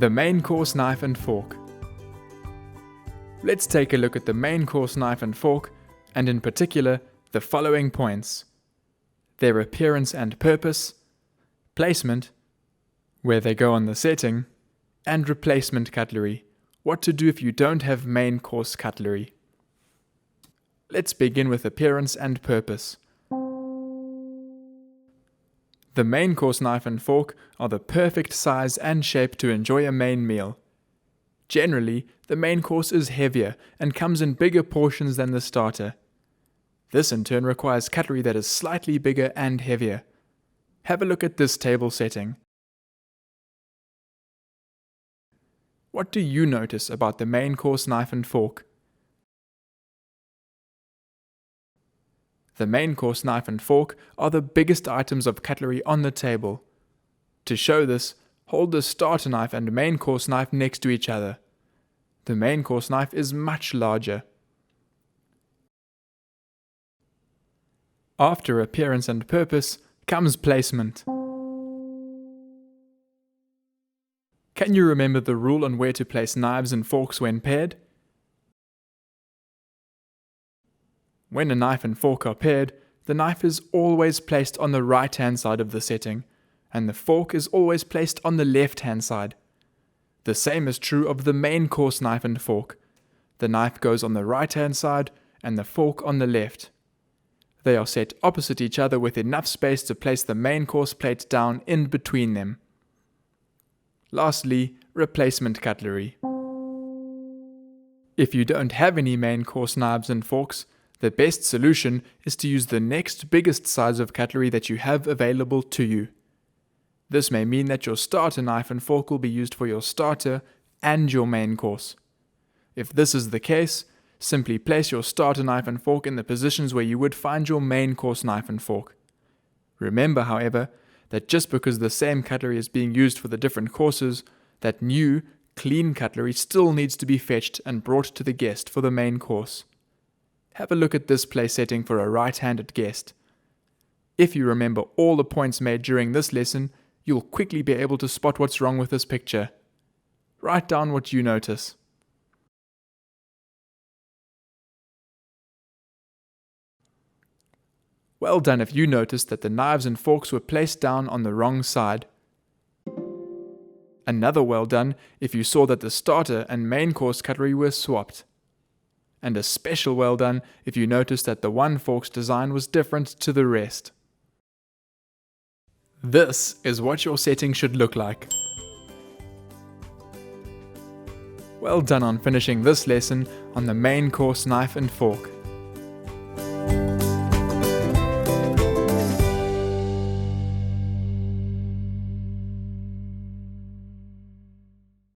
The main course knife and fork. Let's take a look at the main course knife and fork, and in particular, the following points: their appearance and purpose, placement, where they go on the setting, and replacement cutlery, what to do if you don't have main course cutlery. Let's begin with appearance and purpose. The main course knife and fork are the perfect size and shape to enjoy a main meal. Generally, the main course is heavier and comes in bigger portions than the starter. This in turn requires cutlery that is slightly bigger and heavier. Have a look at this table setting. What do you notice about the main course knife and fork? The main course knife and fork are the biggest items of cutlery on the table. To show this, hold the starter knife and main course knife next to each other. The main course knife is much larger. After appearance and purpose comes placement. Can you remember the rule on where to place knives and forks when paired? When a knife and fork are paired, the knife is always placed on the right-hand side of the setting, and the fork is always placed on the left-hand side. The same is true of the main course knife and fork. The knife goes on the right-hand side and the fork on the left. They are set opposite each other with enough space to place the main course plate down in between them. Lastly, replacement cutlery. If you don't have any main course knives and forks, the best solution is to use the next biggest size of cutlery that you have available to you. This may mean that your starter knife and fork will be used for your starter and your main course. If this is the case, simply place your starter knife and fork in the positions where you would find your main course knife and fork. Remember, however, that just because the same cutlery is being used for the different courses, that new, clean cutlery still needs to be fetched and brought to the guest for the main course. Have a look at this place setting for a right-handed guest. If you remember all the points made during this lesson, you'll quickly be able to spot what's wrong with this picture. Write down what you notice. Well done if you noticed that the knives and forks were placed down on the wrong side. Another well done if you saw that the starter and main course cutlery were swapped. And a special well done if you noticed that the one fork's design was different to the rest. This is what your setting should look like. Well done on finishing this lesson on the main course knife and fork.